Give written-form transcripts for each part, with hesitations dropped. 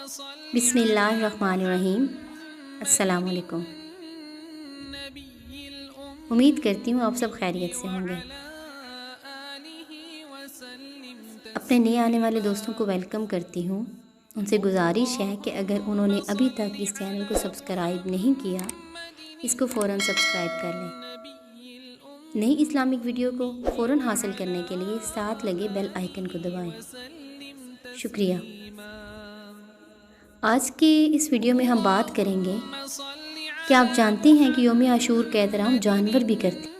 बिस्मिल्लाहिर्रहमानिर्रहीम। अस्सलाम वालेकुम। उम्मीद करती हूँ आप सब खैरियत से होंगे। अपने नए आने वाले दोस्तों को वेलकम करती हूँ। उनसे गुजारिश है कि अगर उन्होंने अभी तक इस चैनल को सब्सक्राइब नहीं किया, इसको फ़ौरन सब्सक्राइब कर लें। नई इस्लामिक वीडियो को फ़ौरन हासिल करने के लिए साथ लगे बेल आइकन को दबाएं। शुक्रिया। आज के इस वीडियो में हम बात करेंगे कि आप जानते हैं कि यौम आशूर का एहतराम जानवर भी करते हैं।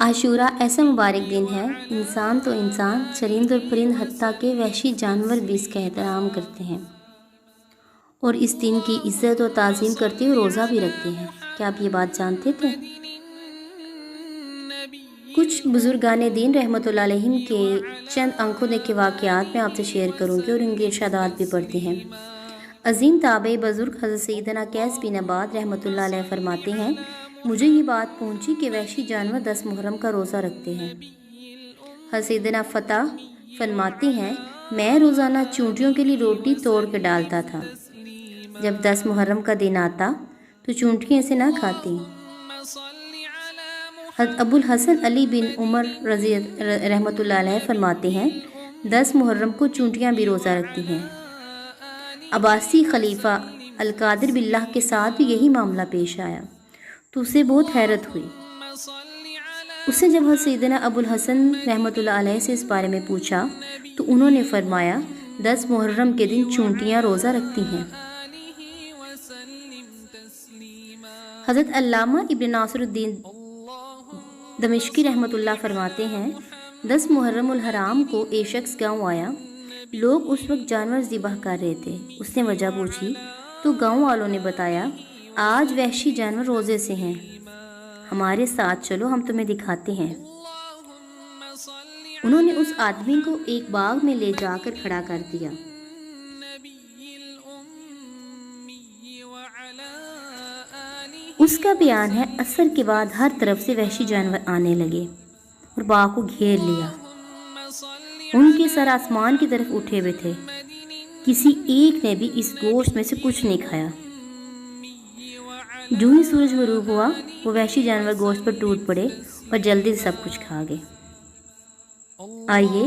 आशूरा ऐसा मुबारक दिन है, इंसान तो इंसान, चरिंद और परिंद हत्ता के वहशी जानवर भी इसका एहतराम करते हैं और इस दिन की इज़्ज़त और ताज़ीम करते हुए रोज़ा भी रखते हैं। क्या आप ये बात जानते थे? कुछ बुजुर्गाने दीन रहमतुल्लाह अलैहिम के चंद आंखों देखे वाक़यात मैं आपसे शेयर करूँगी और इनके इरशादात भी पढ़ते हैं। अजीम ताबई बुजुर्ग हज़रत सैयदना कैस बिन अबाद रहमतुल्लाह अलैह फरमाते हैं, मुझे ये बात पहुँची कि वहशी जानवर 10 मुहर्रम का रोज़ा रखते हैं। हज़रत सैयदना फ़ता फरमाते हैं, मैं रोज़ाना चूंटियों के लिए रोटी तोड़ के डालता था। जब 10 मुहर्रम का दिन आता तो चूंटियाँ इसे ना खाती। हज़रत अबुल हसन अली बिन उमर रज़ी रहमतुल्लाह अलैह फरमाते हैं, 10 मुहर्रम को चूंटियाँ भी रोज़ा रखती हैं। अब्बासी खलीफा अल-कादिर बिल्लाह के साथ भी यही मामला पेश आया तो उसे बहुत हैरत हुई। उससे जब हज़रत सैयदना अबुल हसन रहमतुल्लाह अलैह से इस बारे में पूछा तो उन्होंने फरमाया, 10 मुहर्रम के दिन चूंटियाँ रोज़ा रखती हैं। हज़रत अल्लामा इब्न नासिरुद्दीन दमिश्की रहमतुल्लाह फरमाते हैं, 10 मुहर्रम उल हराम को एक शख्स गाँव आया। लोग उस वक्त जानवर ज़िबह कर रहे थे। उसने वजह पूछी तो गाँव वालों ने बताया, आज वहशी जानवर रोज़े से हैं, हमारे साथ चलो, हम तुम्हें दिखाते हैं। उन्होंने उस आदमी को एक बाग में ले जाकर खड़ा कर दिया। उसका बयान है, असर के बाद हर तरफ से वहशी जानवर आने लगे और बाग को घेर लिया। उनके सर आसमान की तरफ उठे हुए थे। किसी एक ने भी इस गोश्त में से कुछ नहीं खाया। जो ही सूरज गरूब हुआ वो वहशी जानवर गोश्त पर टूट पड़े और जल्दी से सब कुछ खा गए। आइए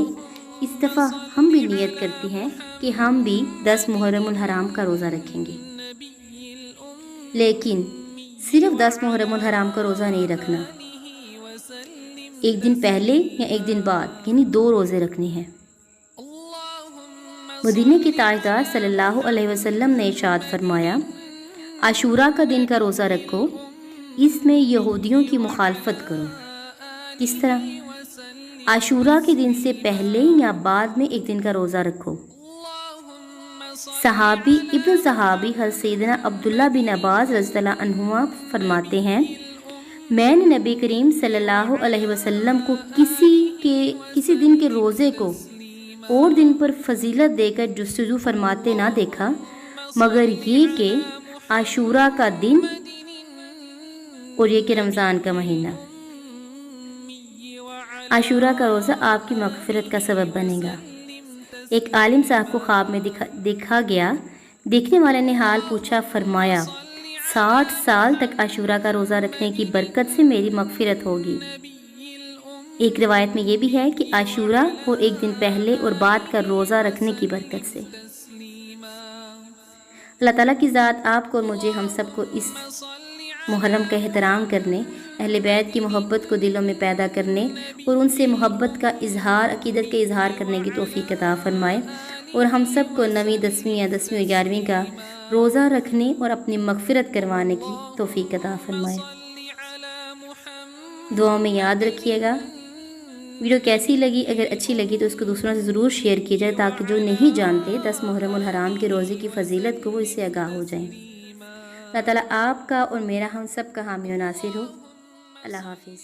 इस दफ़ा हम भी नियत करते हैं कि हम भी 10 मुहर्रम उल हराम का रोज़ा रखेंगे, लेकिन सिर्फ 10 मुहर्रम उल हराम का रोज़ा नहीं रखना, एक दिन पहले या एक दिन बाद, यानी 2 रोज़े रखने हैं। मदीने के ताजदार सल्लल्लाहु अलैहि वसल्लम ने इरशाद फरमाया, आशूरा का दिन का रोज़ा रखो, इसमें यहूदियों की मुखालफत करो। किस तरह? आशूरा के दिन से पहले या बाद में एक दिन का रोज़ा रखो। सहाबी इब्न सहाबी हज़रत सैयदना अब्दुल्ला बिन अब्बास रज़ियल्लाहु अन्हुमा फरमाते हैं, मैंने नबी करीम सल्लल्लाहु अलैहि वसल्लम को किसी दिन के रोज़े को और दिन पर फजीलत देकर जुस्तजू फरमाते ना देखा, मगर ये कि आशूरा का दिन और ये कि रमज़ान का महीना। आशूरा का रोज़ा आपकी मग़फ़िरत का सबब बनेगा। एक आलिम साहब को ख्वाब में देखा गया। देखने वाले ने हाल पूछा, फरमाया, 60 साल तक आशूरा का रोज़ा रखने की बरकत से मेरी मग़फ़िरत होगी। एक रिवायत में ये भी है कि आशूरा और एक दिन पहले और बाद का रोज़ा रखने की बरकत से। अल्लाह ताला की ज़ात आपको और मुझे, हम सबको इस मुहर्रम का एहतराम करने, अहले बैत की मोहब्बत को दिलों में पैदा करने और उनसे मोहब्बत का इजहार, अकीदत का इजहार करने की तौफ़ीक अता फरमाए और हम सब को 9वीं 10वीं या 10वीं और 11वीं का रोज़ा रखने और अपनी मग़फ़िरत करवाने की तौफ़ीक अता फरमाए। दुआ में याद रखिएगा। वीडियो कैसी लगी? अगर अच्छी लगी तो उसको दूसरों से ज़रूर शेयर कीजिए ताकि जो नहीं जानते 10 मुहर्रम उल हराम के रोज़े की फ़जीलत को, वो इससे आगाह हो जाएं। अल्लाह ताला आपका और मेरा, हम सब का हामी और नासिर हो। अल्लाह हाफ़िज़।